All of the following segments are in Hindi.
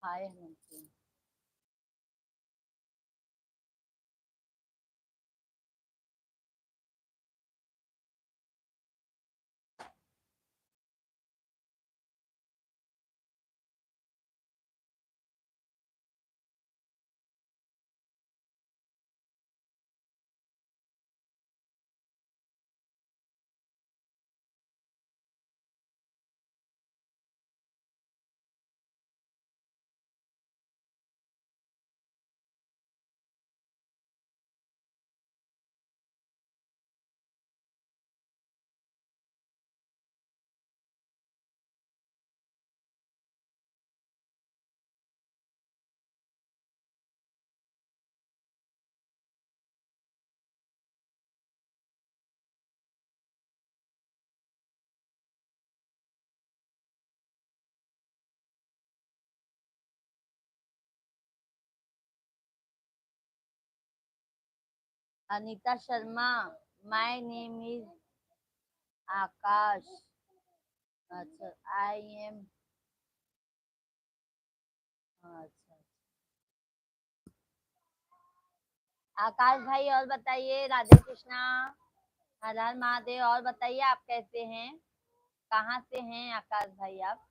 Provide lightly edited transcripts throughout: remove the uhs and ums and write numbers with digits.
हाय नमकीन। Anita Sharma, my name is Akash. अच्छा, आई एम। अच्छा, आकाश भाई और बताइए, राधे कृष्णा, हर हर महादेव। और बताइए आप कैसे हैं, कहाँ से हैं आकाश भाई आप?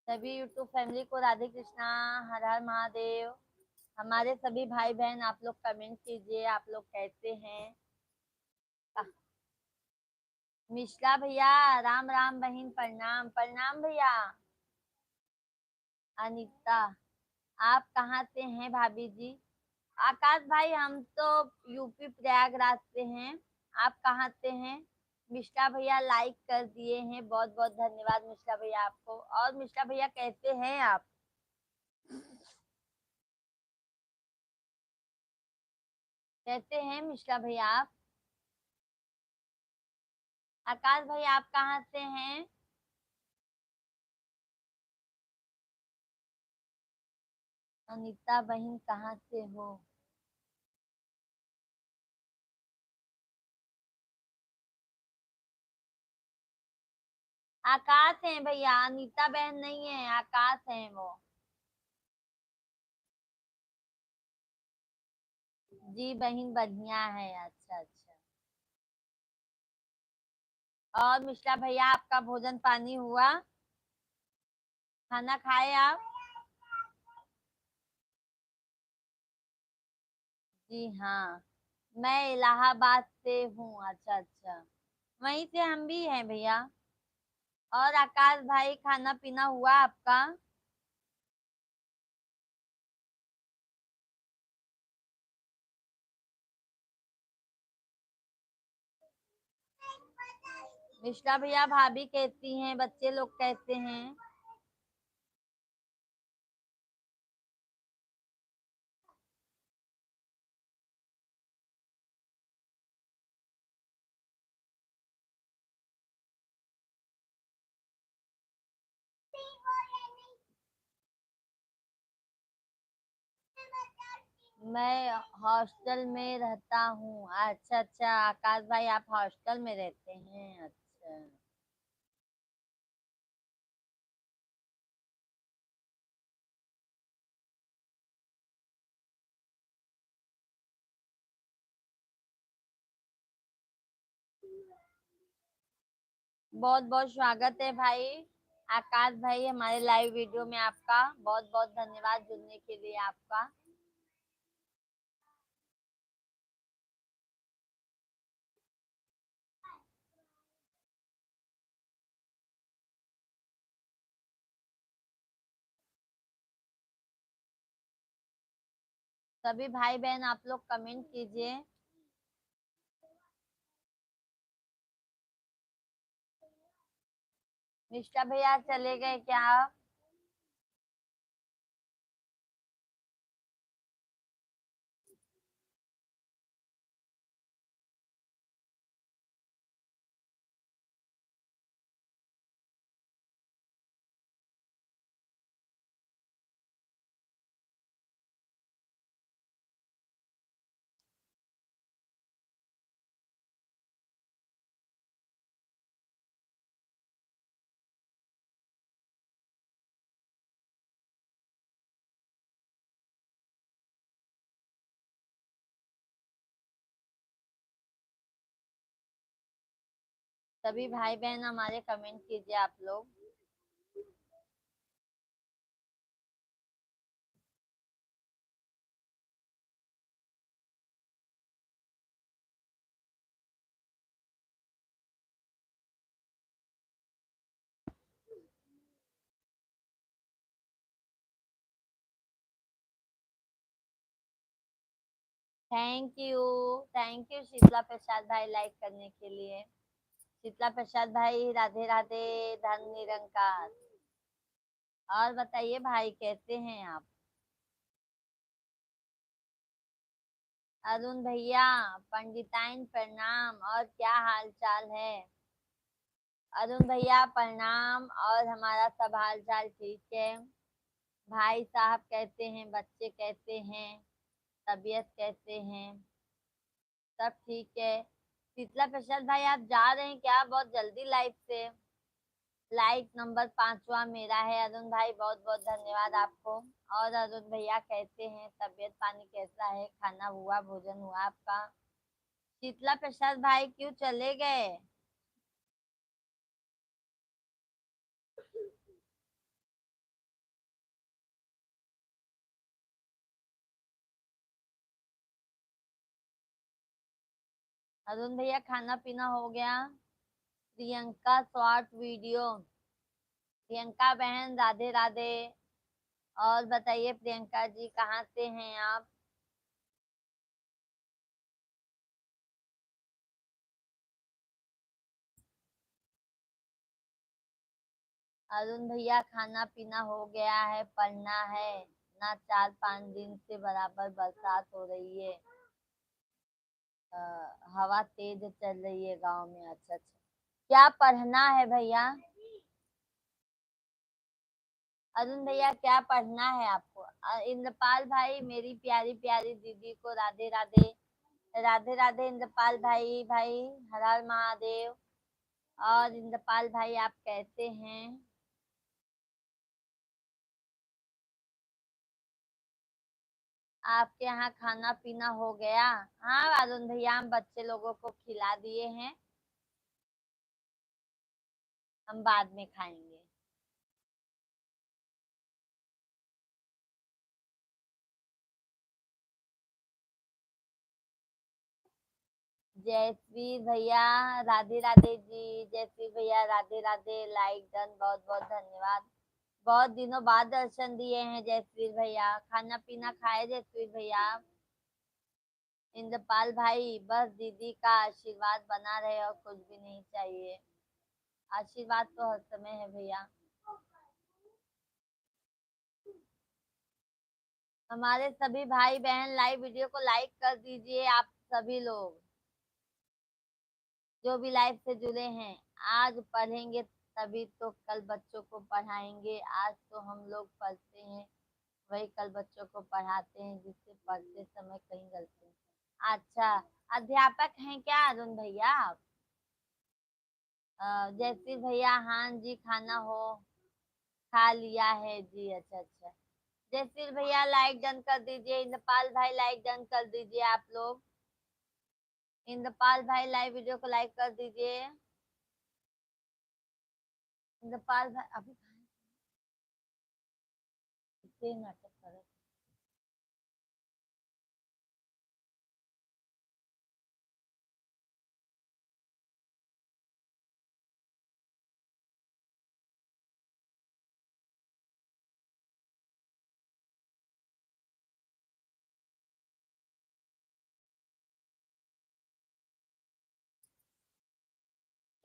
सभी यूट्यूब फैमिली को राधे कृष्णा, हर हर महादेव। हमारे सभी भाई बहन आप लोग कमेंट कीजिए, आप लोग कैसे हैं? मिश्रा भैया, राम राम बहन, प्रणाम प्रणाम भैया। अनीता, आप कहाँ से हैं भाभी जी? आकाश भाई, हम तो यूपी प्रयागराज से हैं। आप कहाँ से हैं? मिश्रा भैया लाइक कर दिए हैं, बहुत बहुत धन्यवाद मिश्रा भैया आपको। और मिश्रा भैया कैसे हैं आप? कैसे हैं मिश्रा भैया आप? आकाश भाई आप कहाँ से हैं? अनीता बहन कहाँ से हो? आकाश हैं भैया, अनीता बहन नहीं है, आकाश हैं वो। जी बहन बढ़िया है। अच्छा अच्छा। और मिश्रा भैया आपका भोजन पानी हुआ? खाना खाए आप? जी हाँ, मैं इलाहाबाद से हूँ। अच्छा अच्छा, वहीं से हम भी हैं भैया। और आकाश भाई खाना पीना हुआ आपका? मिश्रा भैया भाभी कैसी हैं, बच्चे लोग कैसे हैं? मैं हॉस्टल में रहता हूँ। अच्छा अच्छा, आकाश भाई आप हॉस्टल में रहते हैं? अच्छा। बहुत बहुत स्वागत है भाई। आकाश भाई हमारे लाइव वीडियो में आपका बहुत बहुत धन्यवाद जुड़ने के लिए आपका। सभी भाई बहन आप लोग कमेंट कीजिए। मिश्रा भैया चले गए क्या? सभी भाई बहन हमारे कमेंट कीजिए आप लोग। थैंक यू शीतला प्रसाद भाई लाइक करने के लिए। शीतला प्रसाद भाई राधे राधे, धन निरंकार। और बताइए भाई कैसे हैं आप? अरुण भैया पंडिताइन प्रणाम, और क्या हाल चाल है? अरुण भैया प्रणाम, और हमारा सब हाल चाल ठीक है। भाई साहब कैसे हैं, बच्चे कैसे हैं, तबीयत कैसे हैं? सब ठीक है। शीतला प्रसाद भाई आप जा रहे हैं क्या बहुत जल्दी लाइफ से? लाइक नंबर 5वां मेरा है अरुण भाई, बहुत बहुत धन्यवाद आपको। और अरुण भैया कैसे हैं, तबीयत पानी कैसा है, खाना हुआ, भोजन हुआ आपका? शीतला प्रसाद भाई क्यों चले गए? अरुण भैया खाना पीना हो गया? Priyanka short video. प्रियंका बहन राधे राधे। और बताइए प्रियंका जी कहाँ से हैं आप? अरुण भैया खाना पीना हो गया है, पढ़ना है ना। 4-5 दिन से बराबर बरसात हो रही है। अ, हवा तेज चल रही है गांव में। अच्छा अच्छा, क्या पढ़ना है भैया? अरुण भैया क्या पढ़ना है आपको? इंद्रपाल भाई मेरी प्यारी प्यारी दीदी को राधे राधे। राधे राधे इंद्रपाल भाई। भाई हर हर महादेव। और इंद्रपाल भाई आप कैसे हैं? आपके यहाँ खाना पीना हो गया? हाँ अरुण भैया हम बच्चे लोगों को खिला दिए हैं, हम बाद में खाएंगे। जयश्री भैया राधे राधे जी। जयश्री भैया राधे राधे, लाइक डन, बहुत बहुत धन्यवाद। बहुत दिनों बाद दर्शन दिए हैं जयश्री भैया। खाना पीना खाए जयश्री भैया? इंद्रपाल भाई बस दीदी का आशीर्वाद बना रहे और कुछ भी नहीं चाहिए। आशीर्वाद तो हर समय है भैया। हमारे सभी भाई बहन लाइव वीडियो को लाइक कर दीजिए आप सभी लोग, जो भी लाइव से जुड़े हैं। आज पढ़ेंगे तभी तो कल बच्चों को पढ़ाएंगे। आज तो हम लोग पढ़ते हैं, वही कल बच्चों को पढ़ाते हैं, जिससे पढ़ते समय कहीं गलती। अच्छा, अध्यापक हैं क्या अरुण भैया आप? जयश्री भैया हाँ जी खाना हो खा लिया है जी। अच्छा अच्छा, जयश्री भैया लाइक डन कर दीजिए। इंद्रपाल भाई लाइक डन कर दीजिए आप लोग। इंद्रपाल भाई लाइव वीडियो को लाइक कर दीजिए। इंद्रपाल भाई अभी कितने नाटक कर रहे हैं?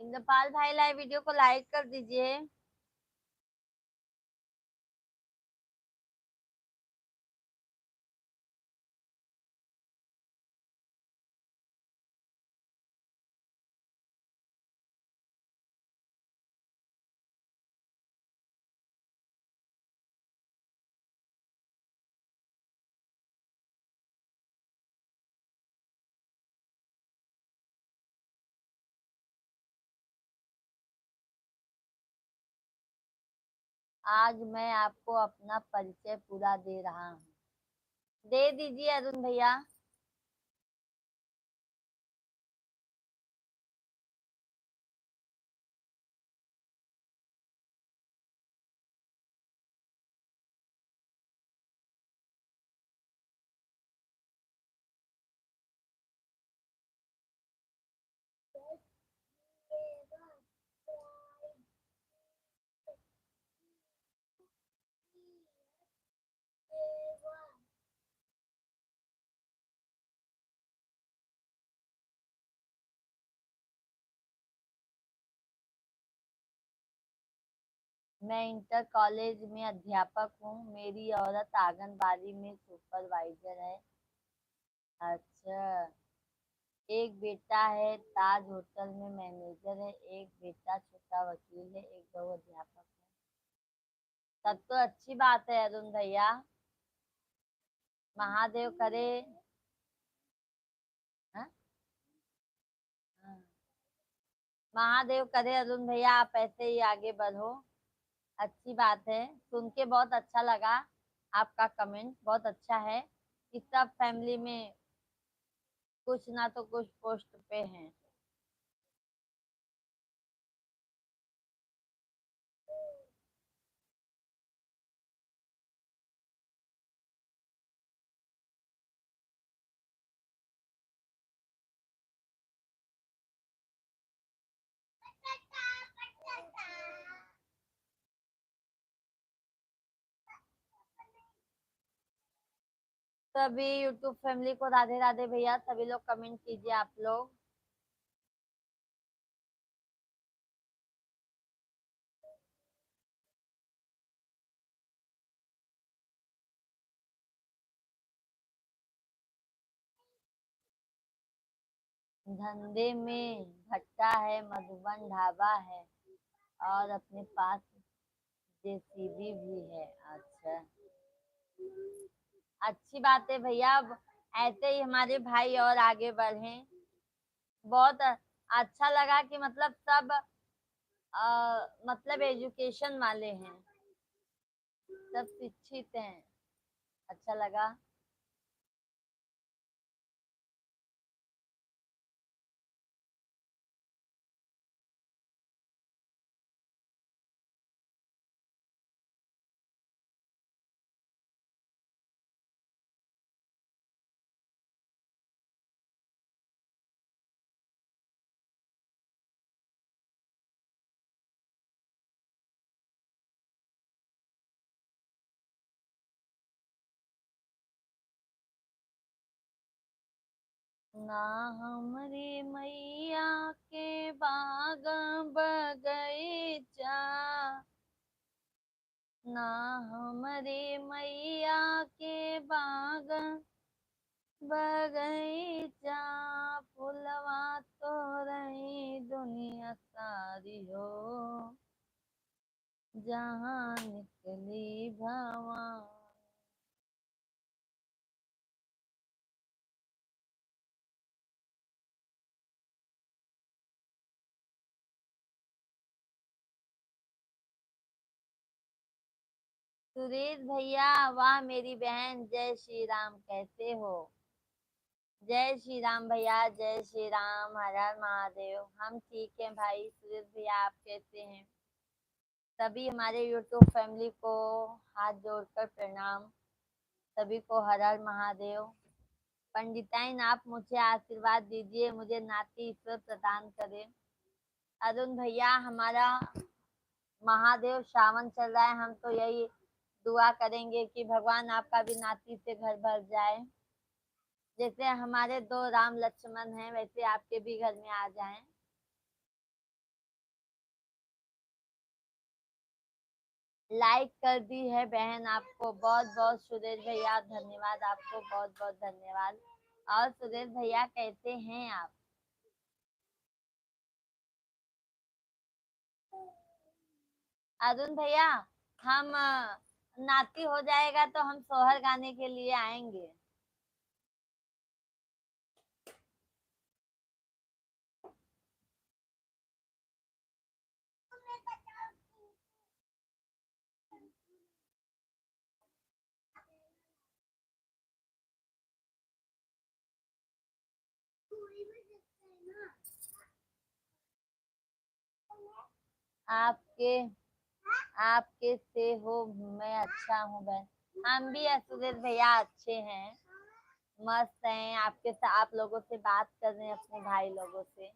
इंद्रपाल भाई लाइव वीडियो को लाइक कर दीजिए। आज मैं आपको अपना परिचय पूरा दे रहा हूँ। दे दीजिए अरुण भैया। मैं इंटर कॉलेज में अध्यापक हूँ। मेरी औरत आंगनबाड़ी में सुपरवाइजर है। अच्छा। एक बेटा है, ताज होटल में मैनेजर है। एक बेटा छोटा वकील है। एक बहू अध्यापक है। तब तो अच्छी बात है अरुण भैया। महादेव करे। हाँ? हाँ। महादेव करे अरुण भैया, आप ऐसे ही आगे बढ़ो। अच्छी बात है, सुन के बहुत अच्छा लगा। आपका कमेंट बहुत अच्छा है कि सब फैमिली में कुछ ना तो कुछ पोस्ट पे हैं। सभी यूट्यूब फैमिली को राधे राधे भैया। सभी लोग कमेंट कीजिए आप लोग। धंधे में भट्टा है, मधुबन ढाबा है और अपने पास जेसीबी भी है। अच्छा, अच्छी बात है भैया। अब ऐसे ही हमारे भाई और आगे बढ़े। बहुत अच्छा लगा कि मतलब सब मतलब एजुकेशन वाले हैं, सब शिक्षित हैं। अच्छा लगा। ना हमरे मैया के बाग बगीचा, ना हमरे मैया के बाग बगीचा, फुलवा तो रही दुनिया सारी हो, जहाँ निकली भवानी। सुरेश भैया, वाह मेरी बहन, जय श्री राम, कैसे हो? जय श्री राम भैया, जय श्री राम, हर हर महादेव। हम ठीक हैं भाई। सुरेश भैया, आप कैसे हैं? सभी हमारे यूट्यूब फैमिली को हाथ जोड़कर प्रणाम। सभी को हर हर महादेव। पंडिताइन, आप मुझे आशीर्वाद दीजिए, मुझे नाती ईश्वर प्रदान करे। अरुण भैया, हमारा महादेव श्रावण चल रहा है, हम तो यही दुआ करेंगे कि भगवान आपका भी नाती से घर भर जाए। जैसे हमारे दो राम लक्ष्मण हैं, वैसे आपके भी घर में आ जाएं। लाइक कर दी है बहन, आपको बहुत बहुत सुरेश भैया धन्यवाद। आपको बहुत बहुत धन्यवाद। और सुरेश भैया कैसे हैं आप? अरुण भैया, हम नाती हो जाएगा तो हम सोहर गाने के लिए आएंगे। आपके आपके से हो? मैं अच्छा हूँ बहन। हम भी सुरेश भैया अच्छे हैं, मस्त हैं। आपके साथ आप लोगों से बात कर रहे हैं, अपने भाई लोगों से।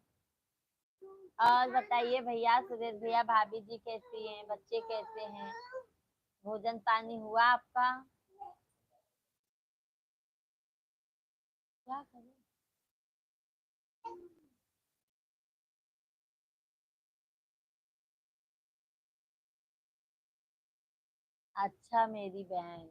और बताइए भैया, सुरेश भैया, भाभी जी कैसी हैं? बच्चे कैसे हैं? भोजन पानी हुआ आपका? क्या करें? अच्छा मेरी बहन।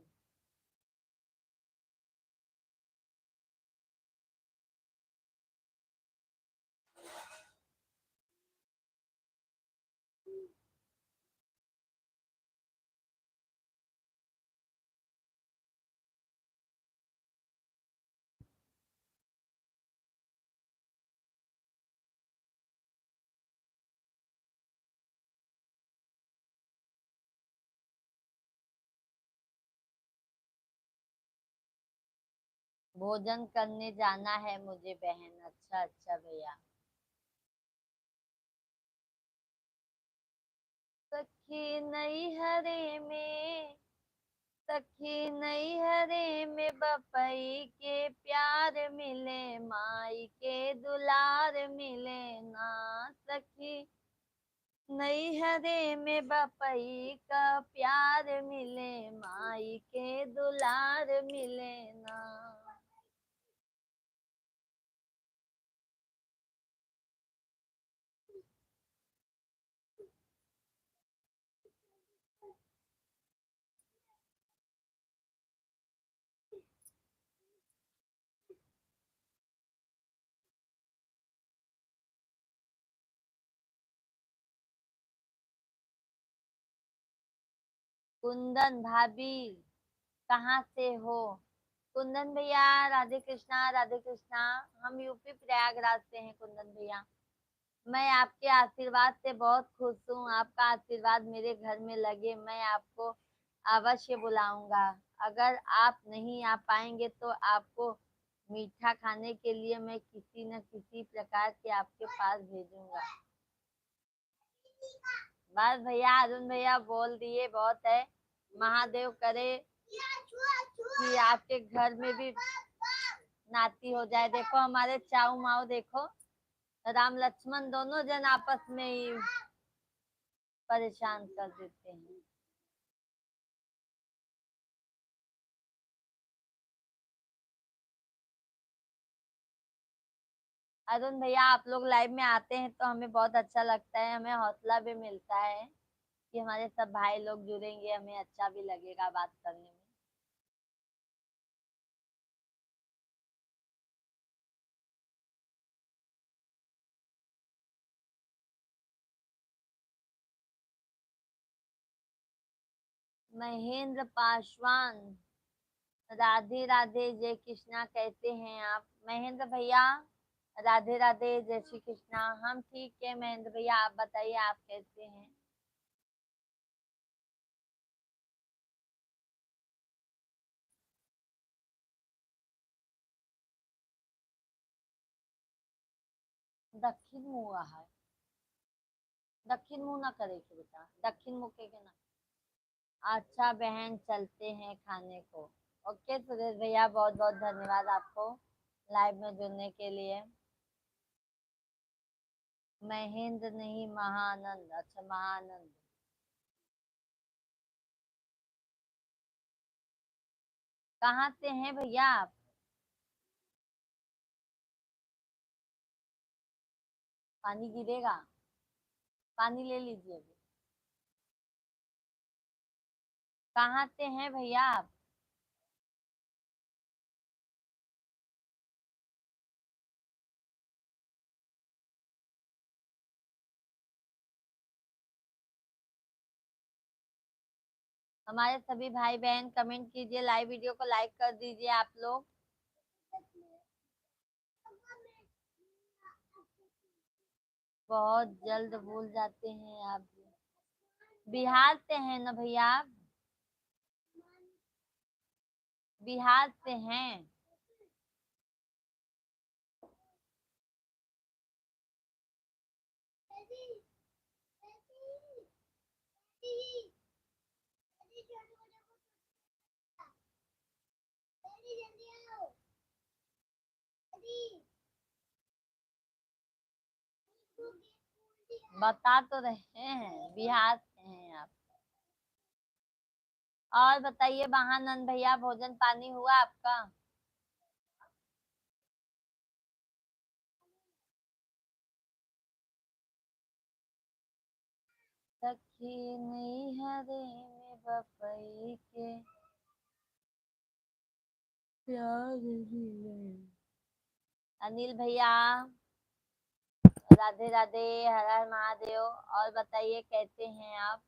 भोजन करने जाना है मुझे बहन। अच्छा अच्छा भैया। सखी नैहरे में, सखी नैहरे में बपई के प्यार मिले, माई के दुलार मिले ना। सखी नैहरे में बपई का प्यार मिले, माई के दुलार मिले ना। कुंदन भाभी कहाँ से हो? कुंदन भैया राधे कृष्णा राधे कृष्णा। हम यूपी प्रयागराज से हैं कुंदन भैया। मैं आपके आशीर्वाद से बहुत खुश हूँ। आपका आशीर्वाद मेरे घर में लगे, मैं आपको अवश्य बुलाऊंगा। अगर आप नहीं आ पाएंगे तो आपको मीठा खाने के लिए मैं किसी न किसी प्रकार के आपके पास भेजूंगा। बस भैया, अरुण भैया बोल दिए बहुत है। महादेव करे कि आपके घर में भी नाती हो जाए। देखो हमारे चाऊ माऊ, देखो राम लक्ष्मण दोनों जन आपस में ही परेशान कर देते हैं। अरुण भैया, आप लोग लाइव में आते हैं तो हमें बहुत अच्छा लगता है, हमें हौसला भी मिलता है कि हमारे सब भाई लोग जुड़ेंगे, हमें अच्छा भी लगेगा बात करने में। महेंद्र पासवान, राधे राधे जय कृष्णा कहते हैं आप महेंद्र भैया? राधे राधे जय श्री कृष्णा। हम ठीक है महेंद्र भैया, आप बताइए आप कैसे हैं? दक्षिण मुआ है? दक्षिण मुंह ना करे के बेटा, दक्षिण मुँह के ना। अच्छा बहन, चलते हैं खाने को। ओके सुरेश भैया, बहुत बहुत धन्यवाद आपको लाइव में जुड़ने के लिए। महेंद्र नहीं, महानंद। अच्छा महानंद। कहाँ से हैं भैया आप? पानी गिरेगा, पानी ले लीजिए अभी। कहाँ से हैं भैया आप? हमारे सभी भाई बहन कमेंट कीजिए, लाइव वीडियो को लाइक कर दीजिए आप लोग। बहुत जल्द भूल जाते हैं आप। बिहार से हैं ना भैया आप? बिहार से हैं? बता तो रहे हैं बिहार से हैं आप। और बताइए महानंद भैया, भोजन पानी हुआ आपका? सखी नैहरे में बपई के प्यार में। अनिल भैया राधे राधे, हर हर महादेव। और बताइए कैसे हैं आप?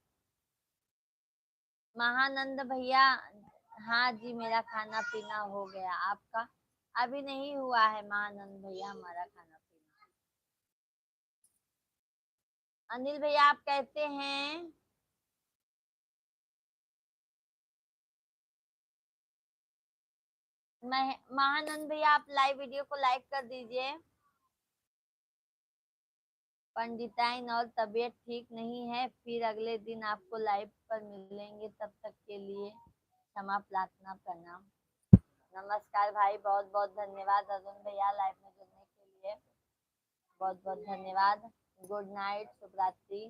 महानंद भैया, हाँ जी मेरा खाना पीना हो गया। आपका अभी नहीं हुआ है महानंद भैया हमारा खाना पीना। अनिल भैया आप कैसे हैं? महानंद भैया आप लाइव वीडियो को लाइक कर दीजिए। पंडिताइन और तबीयत ठीक नहीं है, फिर अगले दिन आपको लाइव पर मिलेंगे, तब तक के लिए क्षमा प्रार्थना, प्रणाम। नमस्कार भाई, बहुत बहुत धन्यवाद अरुण भैया लाइव में जुड़ने के लिए, बहुत बहुत धन्यवाद। गुड नाइट, शुभ रात्रि।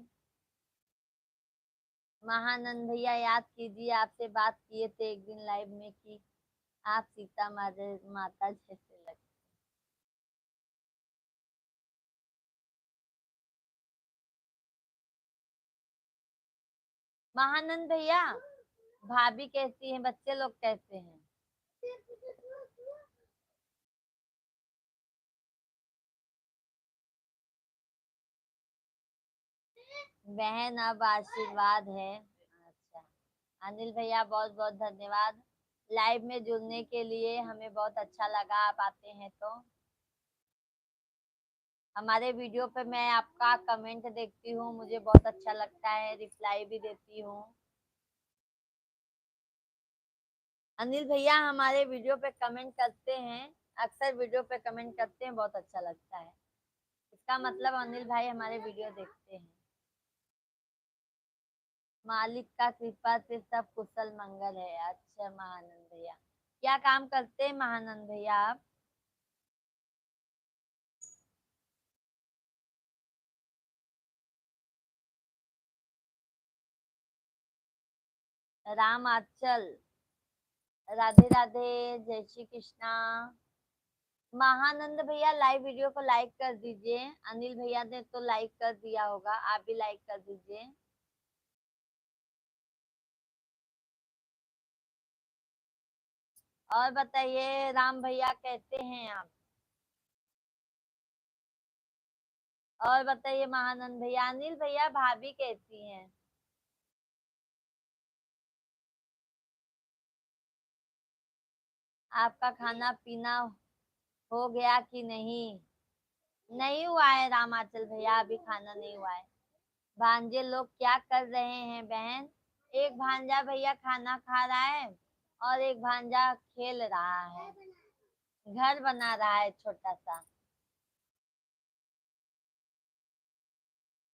महानंद भैया याद कीजिए, आपसे बात किए थे एक दिन लाइव में कि आप सीता माता जैसे लगते। महानंद भैया भाभी कैसी हैं, बच्चे लोग कैसे हैं? बहन अब आशीर्वाद है। अच्छा, अनिल भैया बहुत बहुत धन्यवाद लाइव में जुड़ने के लिए, हमें बहुत अच्छा लगा आप आते हैं तो। हमारे वीडियो पे मैं आपका कमेंट देखती हूँ, मुझे बहुत अच्छा लगता है, रिप्लाई भी देती हूँ। अनिल भैया हमारे वीडियो पे कमेंट करते हैं, अक्सर वीडियो पे कमेंट करते हैं, बहुत अच्छा लगता है। इसका मतलब अनिल भाई हमारे वीडियो देखते हैं। मालिक का कृपा से सब कुशल मंगल है। अच्छा महानंद भैया, क्या काम करते हैं महानंद भैया आप? राम आंचल, राधे राधे, जय श्री कृष्णा। महानंद भैया लाइव वीडियो को लाइक कर दीजिए। अनिल भैया ने तो लाइक कर दिया होगा, आप भी लाइक कर दीजिए। और बताइए राम भैया कैसे हैं आप? और बताइए महानंद भैया, अनिल भैया भाभी कैसी हैं? आपका खाना पीना हो गया कि नहीं? नहीं हुआ है रामाचल भैया, अभी खाना नहीं हुआ है। भांजे लोग क्या कर रहे हैं बहन? एक भांजा भैया खाना खा रहा है और एक भांजा खेल रहा है, घर बना रहा है छोटा सा।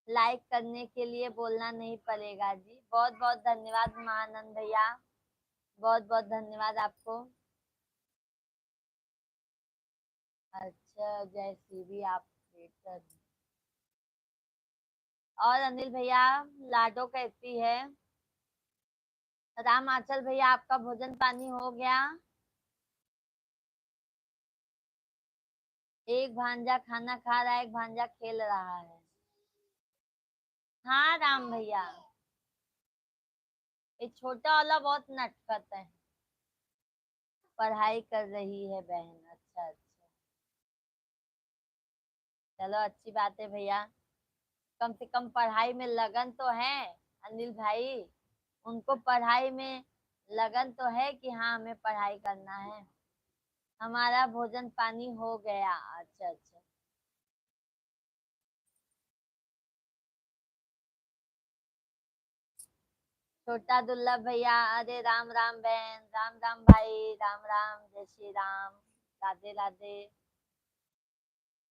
लाइक करने के लिए बोलना नहीं पड़ेगा जी। बहुत बहुत धन्यवाद महानंद भैया, बहुत बहुत धन्यवाद आपको। अच्छा जैसी भी आप वेट कर। और अनिल भैया लाडो कैसी है? राम आंचल भैया आपका भोजन पानी हो गया? एक भांजा खाना खा रहा है, एक भांजा खेल रहा है। हाँ राम भैया, ये छोटा वाला बहुत नटखट है, पढ़ाई कर रही है बहन। अच्छा अच्छा, चलो अच्छी बात है भैया, कम से कम पढ़ाई में लगन तो है। अनिल भाई उनको पढ़ाई में लगन तो है कि हाँ हमें पढ़ाई करना है। हमारा भोजन पानी हो गया। अच्छा अच्छा, छोटा दुर्लभ भैया, अरे राम राम बहन, राम राम भाई, राम राम, जय श्री राम, राधे राधे।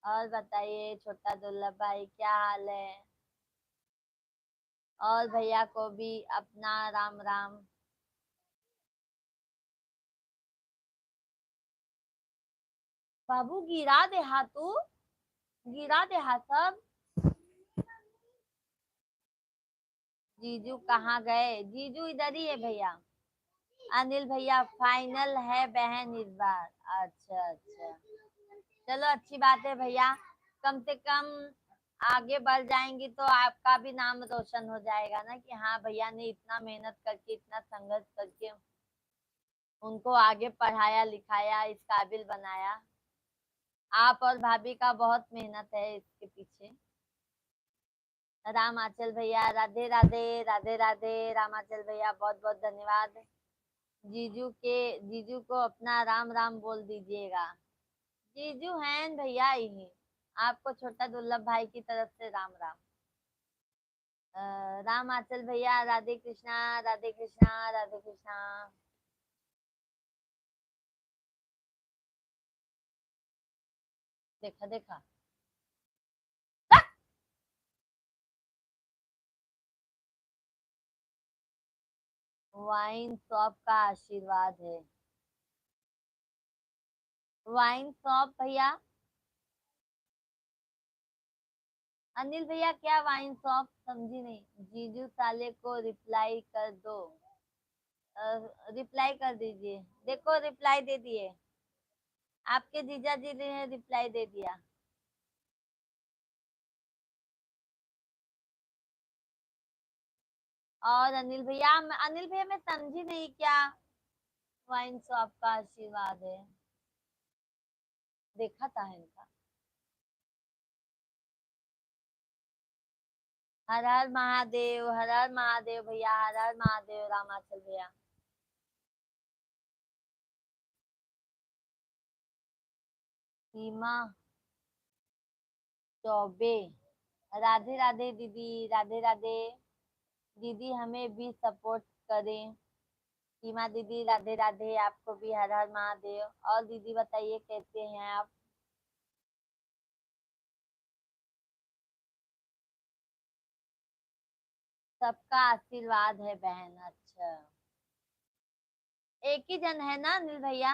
और बताइए छोटा दुर्लभ भाई क्या हाल है? और भैया को भी अपना राम राम। बाबू गिरा दे हाथू, गिरा दे हाथ सब। जीजू कहाँ गए? जीजू इधर ही है भैया। अनिल भैया फाइनल है बहन इस बार। अच्छा अच्छा, चलो अच्छी बात है भैया, कम से कम आगे बढ़ जाएंगी तो आपका भी नाम रोशन हो जाएगा ना, कि हाँ भैया ने इतना मेहनत करके, इतना संघर्ष करके उनको आगे पढ़ाया लिखाया, इस काबिल बनाया। आप और भाभी का बहुत मेहनत है इसके पीछे। राम आंचल भैया राधे राधे, राधे राधे। राम आंचल भैया बहुत बहुत धन्यवाद। जीजू को अपना राम राम बोल दीजिएगा। जीजू हैं भैया ही। आपको छोटा दुर्लभ भाई की तरफ से राम राम। राम आंचल भैया राधे कृष्णा, राधे कृष्णा, राधे कृष्णा। देखा देखा। वाइन शॉप का आशीर्वाद है। वाइन शॉप भैया। अनिल भैया क्या वाइन शॉप, समझी नहीं। जीजू साले को रिप्लाई कर दो। रिप्लाई कर दीजिए। देखो रिप्लाई दे दिए। आपके जीजा जी ने रिप्लाई दे दिया। और अनिल भैया मैं समझी नहीं क्या वाइन शॉप का आशीर्वाद है। देखा था इनका। हर हर महादेव, हर हर महादेव भैया, हर हर महादेव रामाचल भैया। सीमा चौबे। राधे राधे दीदी, राधे राधे। दीदी हमें भी सपोर्ट करें। सीमा दीदी राधे राधे, आपको भी हर हर महादेव। और दीदी बताइए कैसे हैं आप। सबका आशीर्वाद है बहन। अच्छा, एक ही जन है ना अनिल भैया।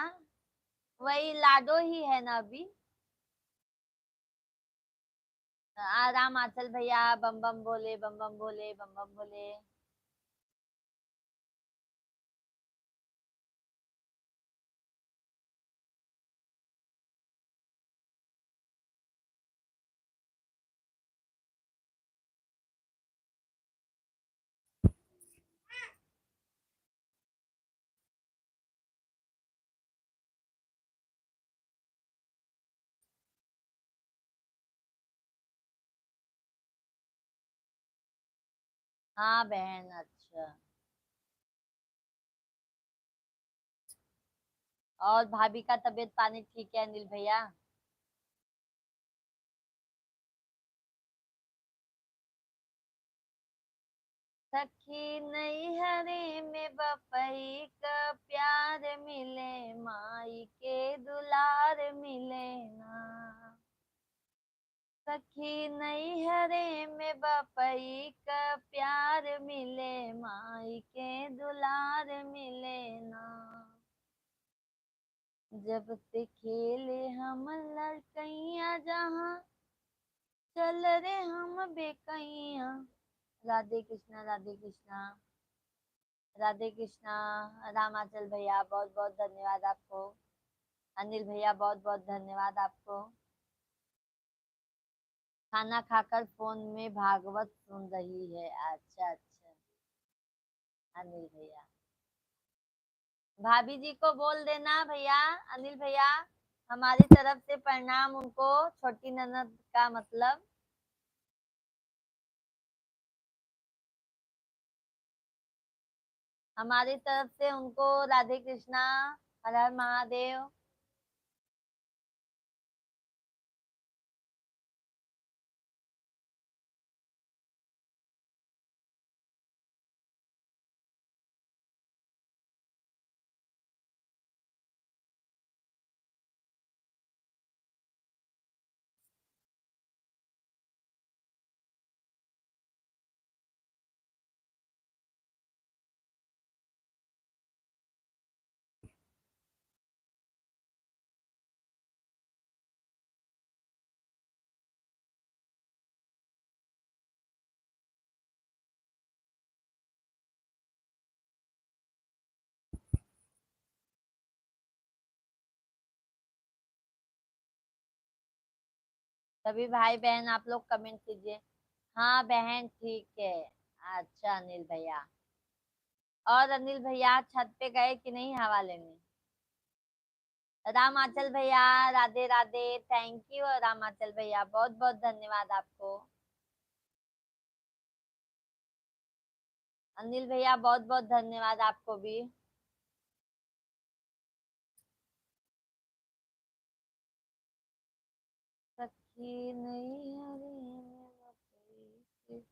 वही लाडो ही है ना अभी। आराम आंचल भैया बम बम बोले, बम बम बोले, बम बम बोले। हाँ बहन अच्छा। और भाभी का तबीयत पानी ठीक है अनिल भैया। सखी नैहरे में बपई का प्यार मिले, माई के दुलार मिले ना। सखी नैहरे में बपई का प्यार मिले, माई के दुलार मिले ना। जब से खेले हम लड़कैया जहाँ, चल रे हम बेकैया। राधे कृष्णा, राधे कृष्णा, राधे कृष्णा। रामाचल भैया बहुत बहुत धन्यवाद आपको। अनिल भैया बहुत बहुत धन्यवाद आपको। खाना खाकर फोन में भागवत सुन रही है। अच्छा अच्छा। अनिल भैया भाभी जी को बोल देना भैया। अनिल भैया हमारी तरफ से प्रणाम उनको, छोटी ननद का मतलब। हमारी तरफ से उनको राधे कृष्णा, हर हर महादेव। सभी भाई बहन आप लोग कमेंट कीजिए। हाँ बहन ठीक है। अच्छा अनिल भैया। और अनिल भैया छत पे गए कि नहीं हवा लेने? रामाचल भैया राधे राधे, थैंक यू रामाचल भैया, बहुत बहुत धन्यवाद आपको। अनिल भैया बहुत बहुत धन्यवाद आपको भी। सखी नहीं हरी मेरा प्रीत।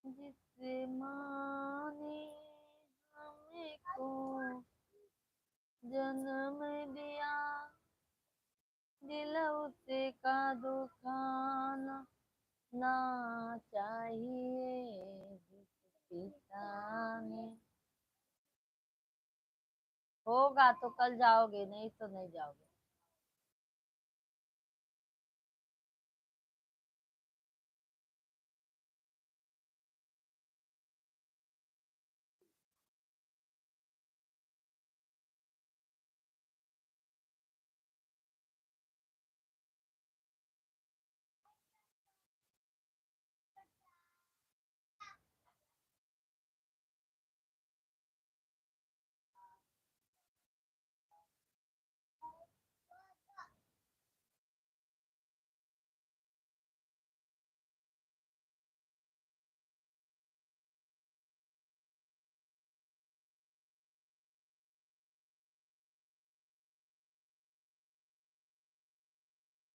जिससे माँ ने हमें को जन्म दिया, दिल उसे का दुखाना ना चाहिए जिस पिता ने। होगा तो कल जाओगे, नहीं तो नहीं जाओगे।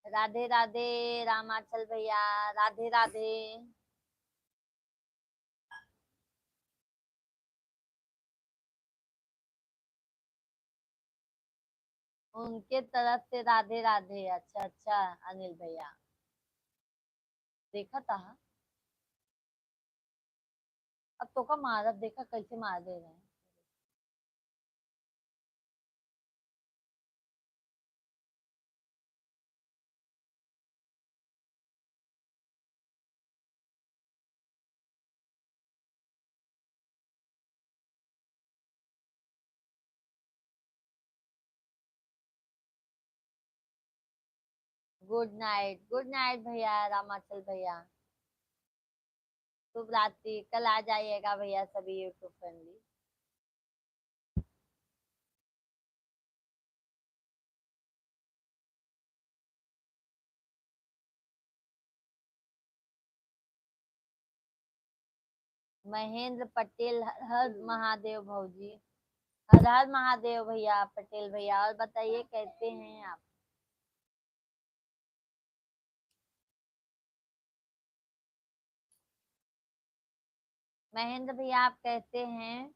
राधे राधे रामाचल भैया, राधे राधे। उनके तरफ से राधे राधे। अच्छा अच्छा अनिल भैया, देखा था। अब तो का मारा देखा कैसे मार दे रहे हैं। गुड नाइट भैया रामाचल भैया। शुभ रात्रि, कल आ जाइएगा भैया सभी यूट्यूब फ्रेंडली। महेंद्र पटेल, हर हर महादेव भौजी। हर हर महादेव भैया पटेल भैया। और बताइए कैसे हैं आप? महेंद्र भैया आप कैसे हैं?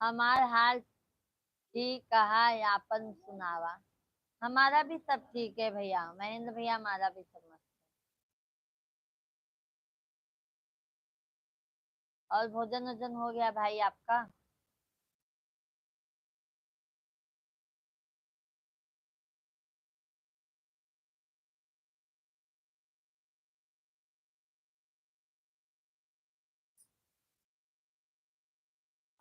हमार हाल ठीक कहा यापन सुनावा। हमारा भी सब ठीक है भैया, महेंद्र भैया हमारा भी सब मस्त। और भोजन वोजन हो गया भाई आपका?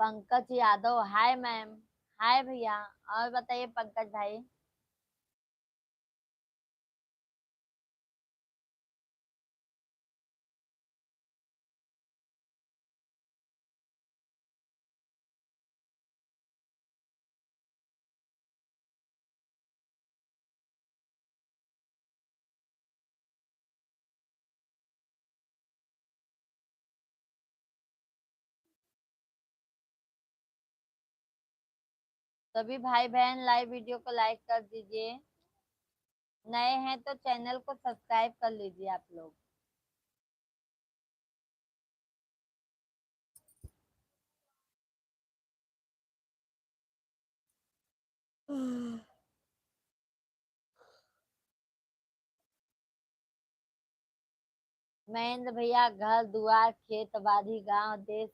Pankaj Yadav, hi ma'am. Hi भैया। और बताइए पंकज भाई। सभी भाई बहन लाइव वीडियो को लाइक कर दीजिए। नए हैं तो चैनल को सब्सक्राइब कर लीजिए आप लोग। महेंद्र भैया घर दुआर खेत बाड़ी गांव देश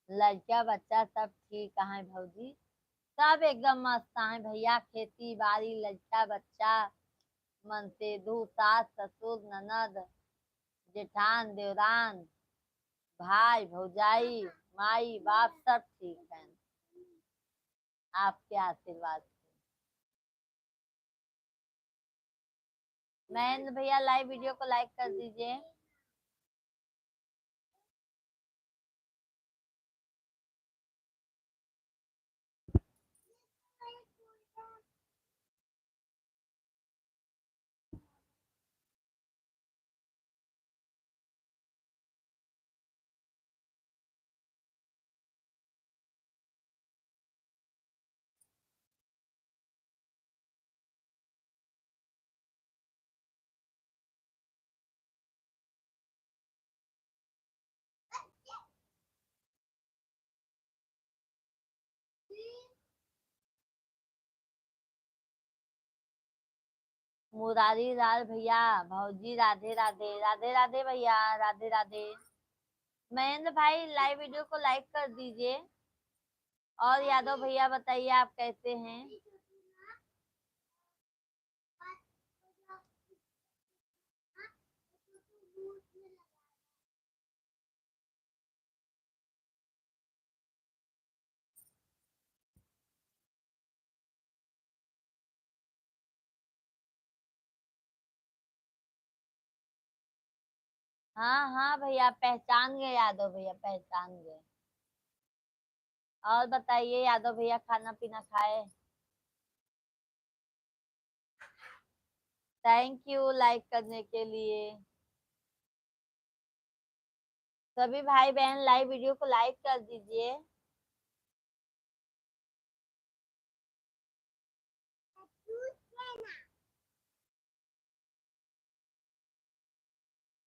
लड़का बच्चा सब ठीक है भौजी। सब एकदम मस्त है भैया, खेती बाड़ी लड़का बच्चा मन से दू सास ससुर ननद जेठान देवरान भाई भौजाई माई बाप सब ठीक है आपके आशीर्वाद से। महेंद्र भैया लाइव वीडियो को लाइक कर दीजिए। मुरारी लाल भैया भौजी राधे राधे राधे राधे भैया राधे राधे। महेंद्र भाई लाइव वीडियो को लाइक कर दीजिए। और यादव भैया बताइए आप कैसे हैं। हाँ हाँ भैया पहचान गए, यादव भैया पहचान गए। और बताइए यादव भैया खाना पीना खाए। थैंक यू लाइक करने के लिए। सभी भाई बहन लाइव वीडियो को लाइक कर दीजिए।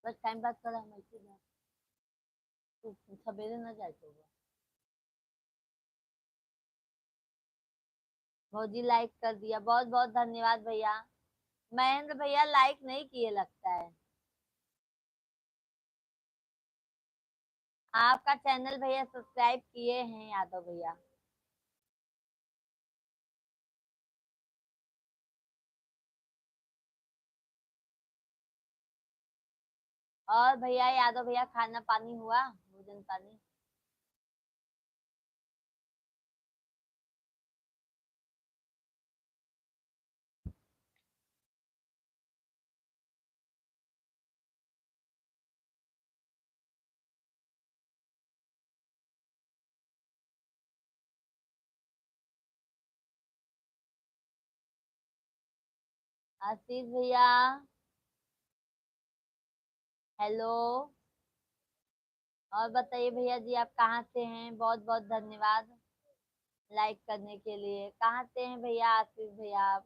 बस टाइम पास कर हम ऐसे ही सवेरे न जाए तो भौजी लाइक कर दिया, बहुत बहुत धन्यवाद भैया। महेंद्र भैया लाइक नहीं किए लगता है। आपका चैनल भैया सब्सक्राइब किए हैं यादव भैया। और भैया यादव भैया खाना पानी हुआ, भोजन पानी। आशीष भैया हेलो। और बताइए भैया जी आप कहाँ से हैं, बहुत बहुत धन्यवाद लाइक करने के लिए। कहाँ से हैं भैया आशीष भैया आप।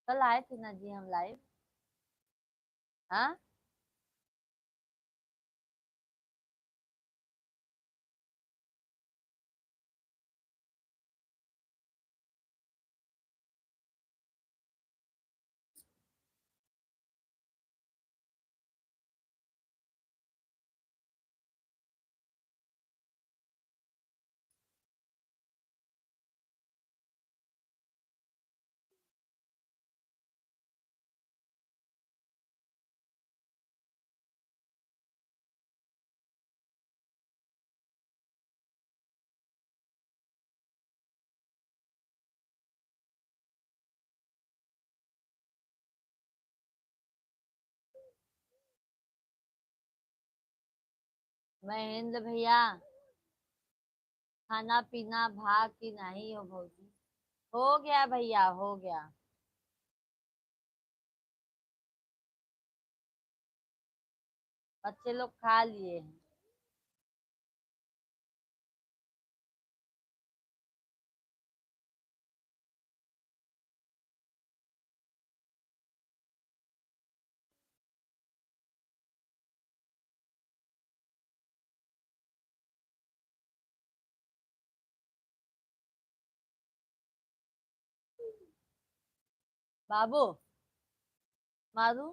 कल आए थे ना जी हम लाइव। हाँ महेंद्र भैया, खाना पीना भाग की नहीं हो भौजी? हो गया भैया, हो गया। बच्चे लोग खा लिए हैं। बाबू, मारू?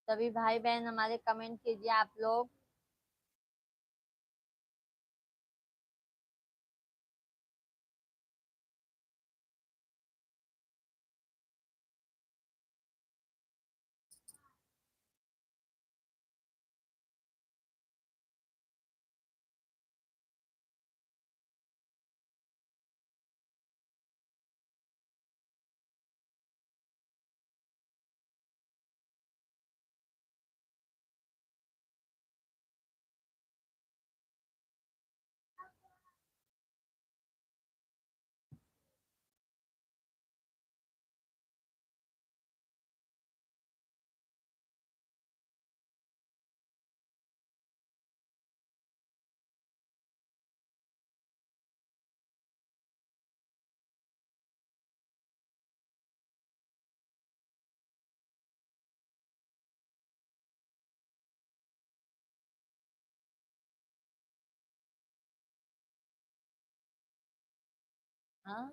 सभी भाई बहन हमारे कमेंट कीजिए आप लोग। हाँ,